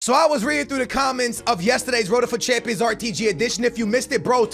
So I was reading through the comments of yesterday's Road to FUT Champions RTG edition. If you missed it, bro,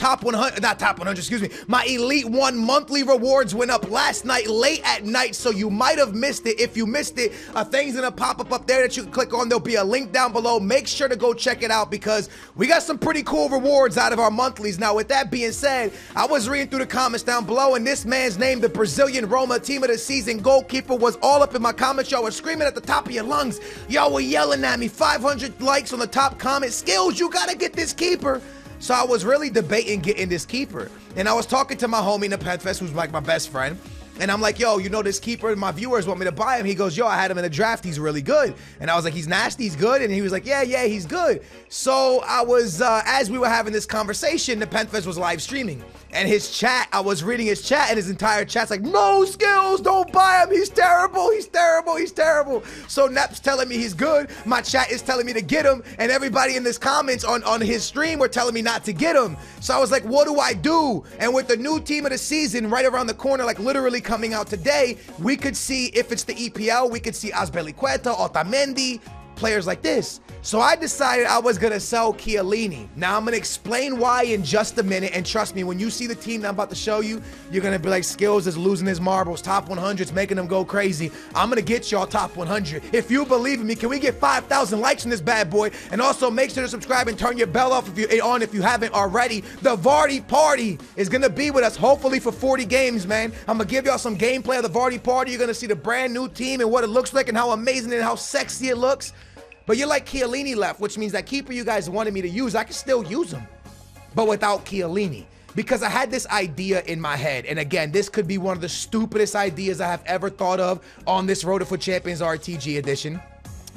my Elite 1 monthly rewards went up last night, late at night, so you might have missed it. If you missed it, a thing's gonna pop up there that you can click on. There'll be a link down below. Make sure to go check it out because we got some pretty cool rewards out of our monthlies. Now, with that being said, I was reading through the comments down below, and this man's name, the Brazilian Roma Team of the Season Goalkeeper, was all up in my comments. Y'all were screaming at the top of your lungs. Y'all were yelling at me. 500 likes on the top comment. Skills, you gotta get this keeper. So I was really debating getting this keeper, and I was talking to my homie in the Penfest, who's like my best friend, and I'm like, yo, you know this keeper, my viewers want me to buy him. He goes, yo, I had him in a draft, he's really good. And I was like, he's nasty, he's good? And he was like, yeah, he's good. So I was, as we were having this conversation, the Penfest was live streaming, and his chat, I was reading his chat, and his entire chat's like, no, Skills, don't buy him, he's terrible, he's terrible, he's terrible. So Nep's telling me he's good, my chat is telling me to get him, and everybody in this comments on his stream were telling me not to get him. So I was like, what do I do? And with the new Team of the Season right around the corner, like literally coming out today, we could see, if it's the EPL, we could see Azpilicueta, Otamendi, players like this. So I decided I was gonna sell Chiellini. Now I'm gonna explain why in just a minute, and trust me, when you see the team that I'm about to show you, you're gonna be like, Skills is losing his marbles, top 100's making him go crazy. I'm gonna get y'all top 100. If you believe in me, can we get 5,000 likes on this bad boy? And also make sure to subscribe and turn your bell off if you haven't already. The Vardy party is gonna be with us, hopefully for 40 games, man. I'm gonna give y'all some gameplay of the Vardy party. You're gonna see the brand new team and what it looks like and how amazing and how sexy it looks. But you're like, Chiellini left, which means that keeper you guys wanted me to use, I can still use him, but without Chiellini. Because I had this idea in my head, and again, this could be one of the stupidest ideas I have ever thought of on this Road to FUT Champions RTG edition.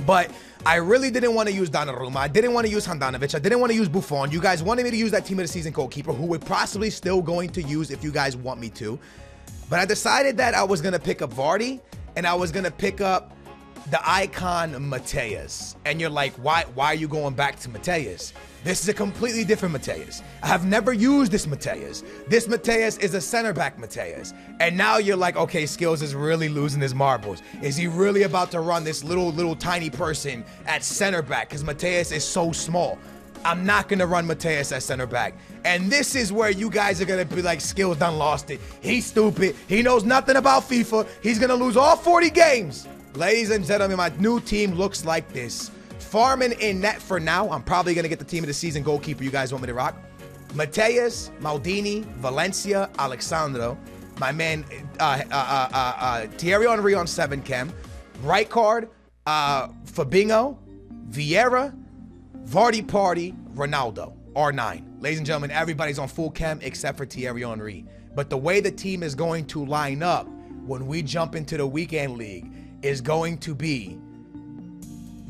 But I really didn't want to use Donnarumma. I didn't want to use Handanovic. I didn't want to use Buffon. You guys wanted me to use that Team of the Season goalkeeper, who we're possibly still going to use if you guys want me to. But I decided that I was going to pick up Vardy, and I was going to pick up the icon Mateus. And you're like, why are you going back to Mateus? This is a completely different Mateus. I have never used this Mateus. This Mateus is a center back Mateus. And now you're like, okay, Skills is really losing his marbles. Is he really about to run this little tiny person at center back? Because Mateus is so small. I'm not gonna run Mateus at center back. And this is where you guys are gonna be like, Skills done lost it. He's stupid. He knows nothing about FIFA. He's gonna lose all 40 games. Ladies and gentlemen, my new team looks like this. Farming in net for now. I'm probably going to get the Team of the Season goalkeeper you guys want me to rock. Mateus, Maldini, Valencia, Alexandro. My man, Thierry Henry on 7 chem. Right card, Fabinho, Vieira, Vardy Party, Ronaldo, R9. Ladies and gentlemen, everybody's on full chem except for Thierry Henry. But the way the team is going to line up when we jump into the weekend league is going to be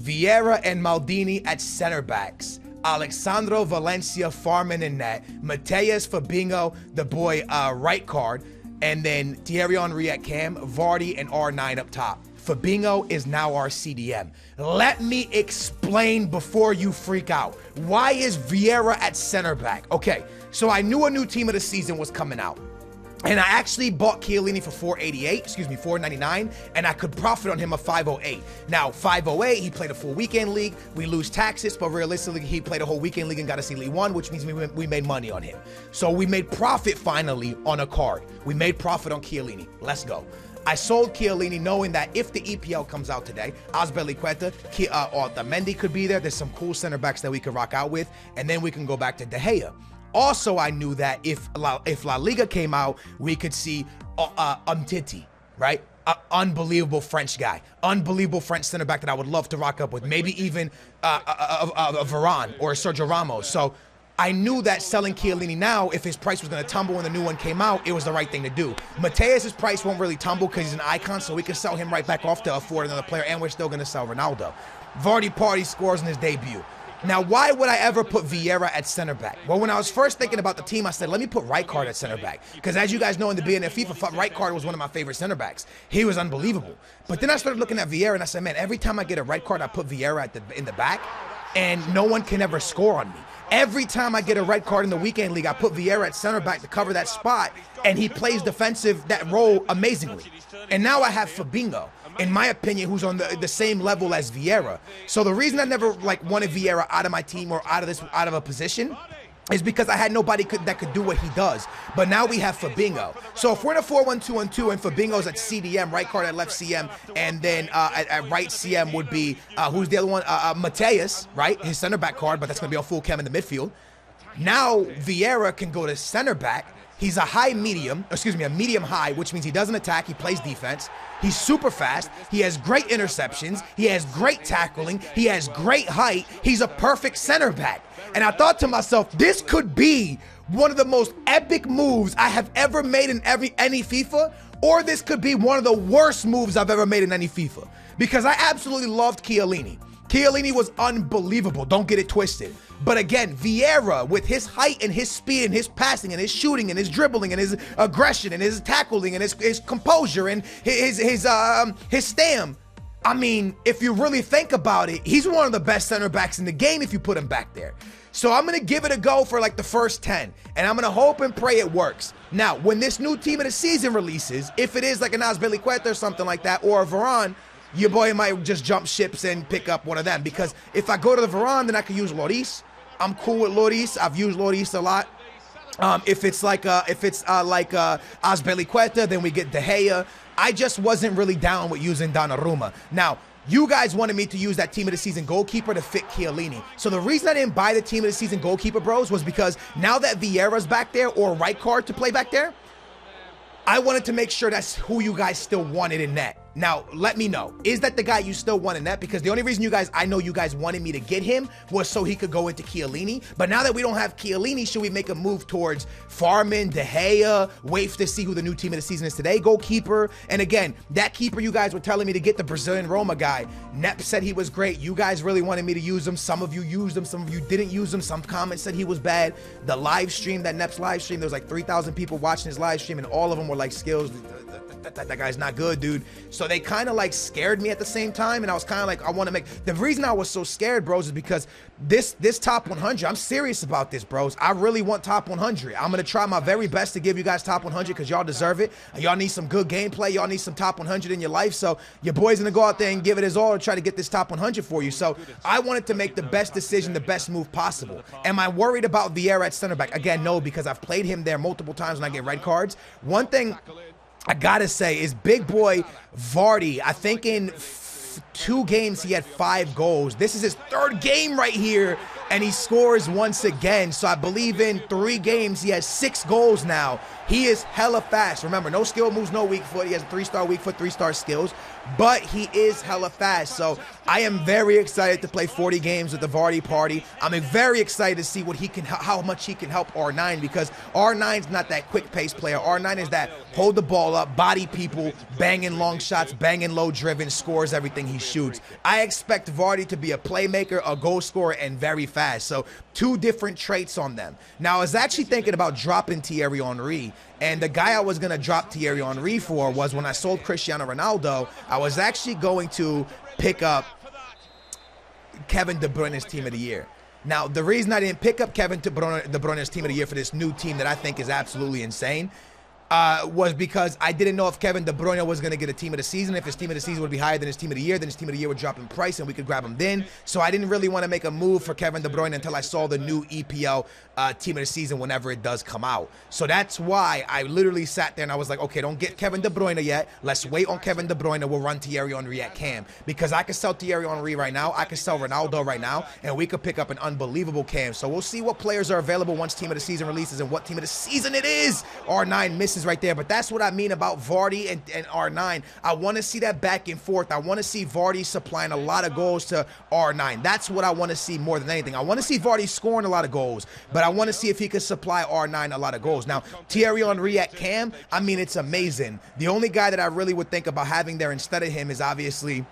Vieira and Maldini at center backs, Alexandro Valencia farming in net, Mateus Fabinho, the boy right card, and then Thierry Henry at cam, Vardy and R9 up top. Fabinho is now our CDM. Let me explain before you freak out. Why is Vieira at center back? Okay, so I knew a new Team of the Season was coming out. And I actually bought Chiellini for $499, and I could profit on him of $508. Now, $508, he played a full weekend league. We lose taxes, but realistically, he played a whole weekend league and got us Elite 1, which means we made money on him. So we made profit finally on a card. We made profit on Chiellini. Let's go. I sold Chiellini knowing that if the EPL comes out today, Azpilicueta, or Otamendi could be there. There's some cool center backs that we could rock out with, and then we can go back to De Gea. Also, I knew that if La Liga came out, we could see Umtiti, right? Unbelievable French guy. Unbelievable French center back that I would love to rock up with. Maybe even Varane or Sergio Ramos. So I knew that selling Chiellini now, if his price was going to tumble when the new one came out, it was the right thing to do. Mateus' price won't really tumble because he's an icon, so we can sell him right back off to afford another player, and we're still going to sell Ronaldo. Vardy Party scores in his debut. Now, why would I ever put Vieira at center back? Well, when I was first thinking about the team, I said, let me put Rijkaard at center back. Because as you guys know, in the beginning of FIFA, Rijkaard was one of my favorite center backs. He was unbelievable. But then I started looking at Vieira, and I said, man, every time I get a Rijkaard, I put Vieira in the back, and no one can ever score on me. Every time I get a red card in the weekend league, I put Vieira at center back to cover that spot, and he plays defensive, that role amazingly. And now I have Fabinho. in my opinion, who's on the same level as Vieira. So the reason I never like wanted Vieira out of my team or out of a position is because I had nobody that could do what he does. But now we have Fabinho. So if we're in a 4-1-2-1-2 and Fabinho's at CDM, right guard at left CM, and then at right CM would be, who's the other one? Mateus, right? His center back card, but that's going to be on full chem in the midfield. Now Vieira can go to center back. He's a medium high, which means he doesn't attack, he plays defense. He's super fast, he has great interceptions, he has great tackling, he has great height, he's a perfect center back. And I thought to myself, this could be one of the most epic moves I have ever made in any FIFA, or this could be one of the worst moves I've ever made in any FIFA. Because I absolutely loved Chiellini. Chiellini was unbelievable, don't get it twisted. But again, Vieira, with his height and his speed and his passing and his shooting and his dribbling and his aggression and his tackling and his composure and his stam. I mean, if you really think about it, he's one of the best center backs in the game if you put him back there. So I'm going to give it a go for like the first 10, and I'm going to hope and pray it works. Now, when this new team of the season releases, if it is like an Azpilicueta or something like that, or a Varane, your boy might just jump ships and pick up one of them. Because if I go to the Varane, then I can use Lloris. I'm cool with Lloris. I've used Lloris a lot. If it's like Azpilicueta, then we get De Gea. I just wasn't really down with using Donnarumma. Now, you guys wanted me to use that team of the season goalkeeper to fit Chiellini. So the reason I didn't buy the team of the season goalkeeper, bros, was because now that Vieira's back there, or right card to play back there, I wanted to make sure that's who you guys still wanted in net. Now, let me know. Is that the guy you still want in net? Because the only reason I know you guys wanted me to get him was so he could go into Chiellini. But now that we don't have Chiellini, should we make a move towards Farman, De Gea, wait to see who the new team of the season is today, goalkeeper? And again, that keeper you guys were telling me to get, the Brazilian Roma guy. Nep said he was great. You guys really wanted me to use him. Some of you used him. Some of you didn't use him. Some comments said he was bad. The live stream, that Nep's live stream, there was like 3,000 people watching his live stream, and all of them were like, Skills, that guy's not good, dude. So they kind of like scared me at the same time, and I was kind of like, I want to make, the reason I was so scared, bros, is because this top 100, I'm serious about this, bros. I really want top 100. I'm gonna try my very best to give you guys top 100 because y'all deserve it. Y'all need some good gameplay. Y'all need some top 100 in your life. So your boy's gonna go out there and give it his all to try to get this top 100 for you. So I wanted to make the best decision, the best move possible. Am I worried about Vieira at center back? Again, no, because I've played him there multiple times when I get red cards. One thing I gotta say is big boy Vardy, I think in 2 games he had 5 goals. This is his 3rd game right here, and he scores once again. So I believe in 3 games he has 6 goals now. He is hella fast. Remember, no skill moves, no weak foot. He has a 3-star weak foot, 3-star skills, but he is hella fast. So I am very excited to play 40 games with the Vardy party. I'm very excited to see what he can, how much he can help R9, because R9's not that quick pace player. R9 is that hold the ball up, body people, banging long shots, banging low driven, scores everything he shoots. I expect Vardy to be a playmaker, a goal scorer, and very fast. So 2 different traits on them. Now I was actually thinking about dropping Thierry Henry. And the guy I was going to drop Thierry Henry for was, when I sold Cristiano Ronaldo, I was actually going to pick up Kevin De Bruyne's team of the year. Now, the reason I didn't pick up Kevin De Bruyne's team of the year for this new team that I think is absolutely insane was because I didn't know if Kevin De Bruyne was going to get a team of the season. If his team of the season would be higher than his team of the year, then his team of the year would drop in price and we could grab him then. So I didn't really want to make a move for Kevin De Bruyne until I saw the new EPL team of the season whenever it does come out. So that's why I literally sat there and I was like, okay, don't get Kevin De Bruyne yet. Let's wait on Kevin De Bruyne. We'll run Thierry Henry at cam, because I could sell Thierry Henry right now. I could sell Ronaldo right now, and we could pick up an unbelievable cam. So we'll see what players are available once team of the season releases and what team of the season it is. R9 misses right there, but that's what I mean about Vardy and R9. I want to see that back and forth. I want to see Vardy supplying a lot of goals to R9. That's what I want to see more than anything. I want to see Vardy scoring a lot of goals, but I want to see if he could supply R9 a lot of goals. Now, Thierry Henry at cam, I mean, it's amazing. The only guy that I really would think about having there instead of him is obviously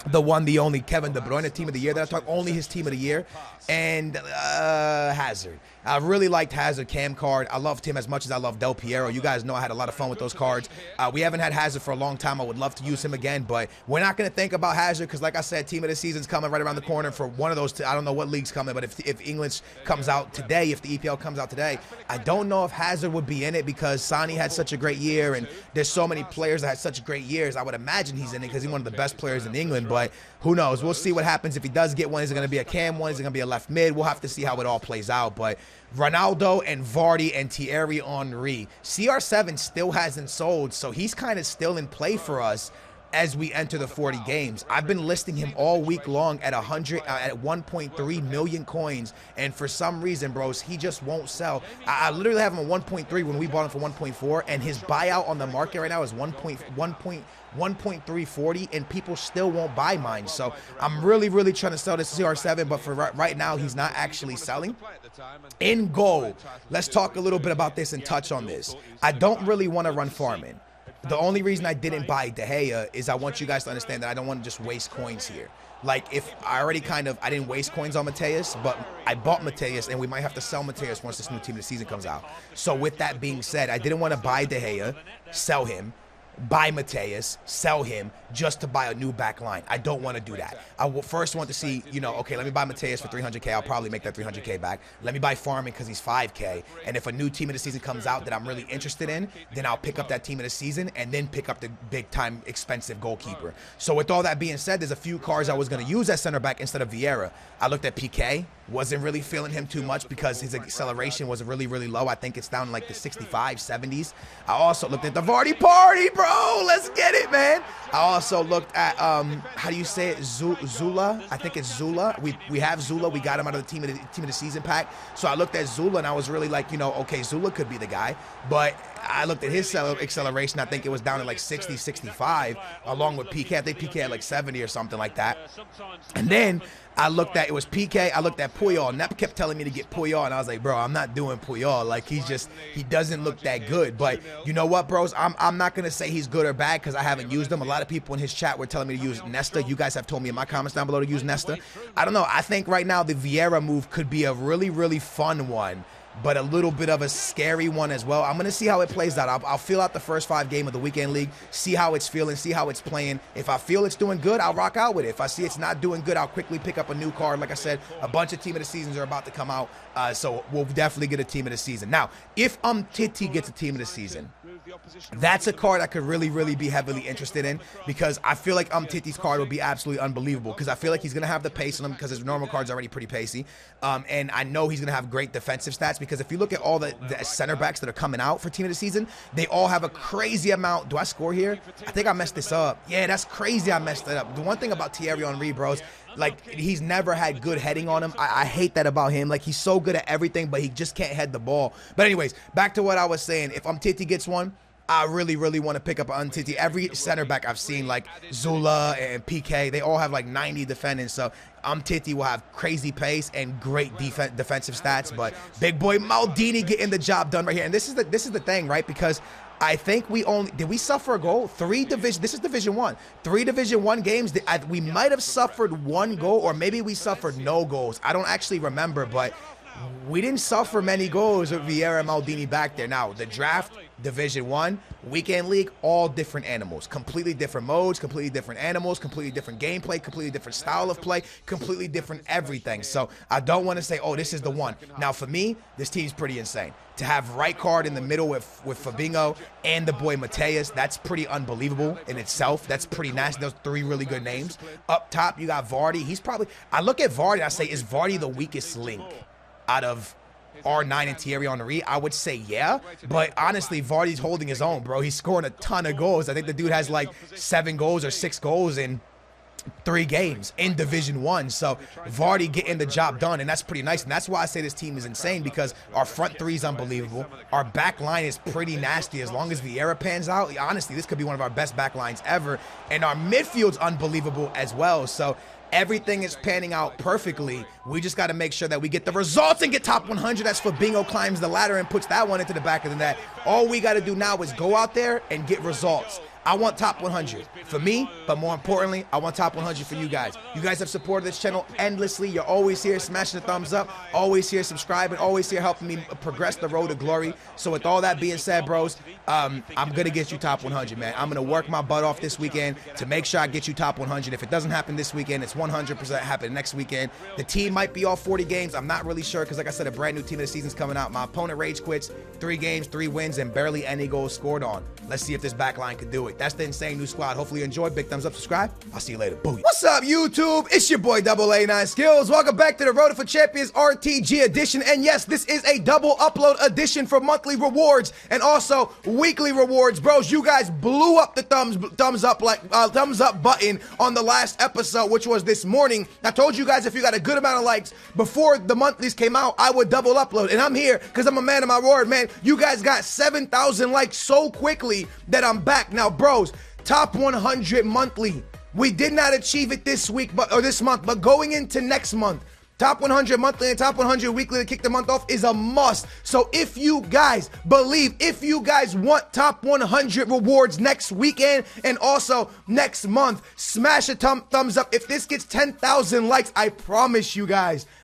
the one, the only Kevin De Bruyne team of the year that I talk, only his team of the year, and Hazard. I really liked Hazard cam card. I loved him as much as I love Del Piero. You guys know I had a lot of fun with those cards. We haven't had Hazard for a long time. I would love to use him again, but we're not going to think about Hazard because, like I said, team of the season's coming right around the corner for one of those. I don't know what league's coming, but if English comes out today, if the EPL comes out today, I don't know if Hazard would be in it because Sani had such a great year, and there's so many players that had such great years. I would imagine he's in it because he's one of the best players in England, but who knows? We'll see what happens if he does get one. Is it going to be a cam one? Is it going to be a left mid? We'll have to see how it all plays out, but Ronaldo and Vardy and Thierry Henry. CR7 still hasn't sold, so he's kind of still in play for us as we enter the 40 games. I've been listing him all week long at 1.3 million coins, and for some reason, bros, he just won't sell. I literally have him at 1.3 when we bought him for 1.4, and his buyout on the market right now is 1.340, and people still won't buy mine. So I'm really trying to sell this CR7, but for right now, he's not actually selling. In goal, let's talk a little bit about this and touch on this. I don't really want to run farming. The only reason I didn't buy De Gea is I want you guys to understand that I don't want to just waste coins here. Like, if I already I didn't waste coins on Mateus, but I bought Mateus, and we might have to sell Mateus once this new team of the season comes out. So with that being said, I didn't want to buy De Gea, sell him, buy Mateus, sell him just to buy a new back line. I don't want to do that. I will first want to see, you know, okay, let me buy Mateus for 300K. I'll probably make that 300K back. Let me buy Farming because he's 5K. And if a new team of the season comes out that I'm really interested in, then I'll pick up that team of the season and then pick up the big-time expensive goalkeeper. So with all that being said, there's a few cards I was going to use at center back instead of Vieira. I looked at PK. Wasn't really feeling him too much because his acceleration was really low. I think it's down in like the 65, 70s. I also looked at the Vardy party, bro. Let's get it, man. I also looked at, how do you say it? Zula. I think it's Zula. We have Zula. We got him out of the team of the season pack. So I looked at Zula and I was really like, you know, okay, Zula could be the guy. But I looked at his acceleration. I think it was down to like 60, 65, along with PK. I think PK had like 70 or something like that. And then I looked at, it was PK. I looked at Puyol. Nep kept telling me to get Puyol, and I was like, bro, I'm not doing Puyol. Like, he doesn't look that good. But you know what, bros? I'm not going to say he's good or bad because I haven't used him. A lot of people in his chat were telling me to use Nesta. You guys have told me in my comments down below to use Nesta. I don't know. I think right now the Vieira move could be a really fun one, but a little bit of a scary one as well. I'm going to see how it plays out. I'll feel out the first 5 games of the weekend league, see how it's feeling, see how it's playing. If I feel it's doing good, I'll rock out with it. If I see it's not doing good, I'll quickly pick up a new card. Like I said, a bunch of team of the seasons are about to come out, so we'll definitely get a team of the season. Now, if Titi gets a team of the season, that's a card I could really be heavily interested in because I feel like Titi's card would be absolutely unbelievable because I feel like he's going to have the pace on him because his normal card's already pretty pacey. And I know he's going to have great defensive stats because if you look at all the center backs that are coming out for team of the season, they all have a crazy amount. Do I score here? I think I messed this up. Yeah, that's crazy I messed it up. The one thing about Thierry Henry, bros, like, he's never had good heading on him. I hate that about him. Like, he's so good at everything, but he just can't head the ball. But anyways, back to what I was saying. If Titi gets one, I really want to pick up Titi. Every center back I've seen, like Zula and PK, they all have like 90 defending. So Titi will have crazy pace and great defensive stats. But big boy Maldini getting the job done right here. And this is the thing, right? Because I think did we suffer a goal? This is Division 1. 3 Division 1 games. We might have suffered 1 goal, or maybe we suffered no goals. I don't actually remember, but we didn't suffer many goals with Vieira and Maldini back there. Now, the draft, Division 1, Weekend League, all different animals. Completely different modes, completely different animals, completely different gameplay, completely different style of play, completely different everything. So I don't want to say, oh, this is the one. Now, for me, this team's pretty insane. To have right card in the middle with Fabinho and the boy Mateus, that's pretty unbelievable in itself. That's pretty nasty. Those 3 really good names. Up top, you got Vardy. He's probably, I look at Vardy, I say, is Vardy the weakest link out of R9 and Thierry Henry? I would say yeah, but honestly, Vardy's holding his own, bro. He's scoring a ton of goals. I think the dude has like 7 goals or 6 goals in 3 games in Division 1. So Vardy getting the job done, and that's pretty nice. And that's why I say this team is insane, because our front 3 is unbelievable. Our back line is pretty nasty. As long as Vieira pans out, honestly, this could be one of our best back lines ever. And our midfield's unbelievable as well. So everything is panning out perfectly. We just got to make sure that we get the results and get top 100. That's Fabinho climbs the ladder and puts that one into the back of the net. All we got to do now is go out there and get results. I want top 100 for me, but more importantly, I want top 100 for you guys. You guys have supported this channel endlessly. You're always here smashing the thumbs up, always here subscribing, always here helping me progress the road to glory. So with all that being said, bros, I'm going to get you top 100, man. I'm going to work my butt off this weekend to make sure I get you top 100. If it doesn't happen this weekend, it's 100% happen next weekend. The team might be all 40 games. I'm not really sure because, like I said, a brand new team of the season's coming out. My opponent rage quits, 3 games, 3 wins, and barely any goals scored on. Let's see if this back line can do it. That's the insane new squad. Hopefully you enjoyed. Big thumbs up, subscribe. I'll see you later. Booyah. What's up, YouTube? It's your boy AA9 Skills. Welcome back to the Road for Champions RTG edition. And yes, this is a double upload edition for monthly rewards and also weekly rewards. Bros, you guys blew up the thumbs up button on the last episode, which was this morning. I told you guys if you got a good amount of likes before the monthlies came out, I would double upload. And I'm here because I'm a man of my word, man. You guys got 7,000 likes so quickly that I'm back. Now, bros, top 100 monthly. We did not achieve it this week, or this month, but going into next month, top 100 monthly and top 100 weekly to kick the month off is a must. So if you guys believe, if you guys want top 100 rewards next weekend and also next month, smash a thumbs up. If this gets 10,000 likes, I promise you guys,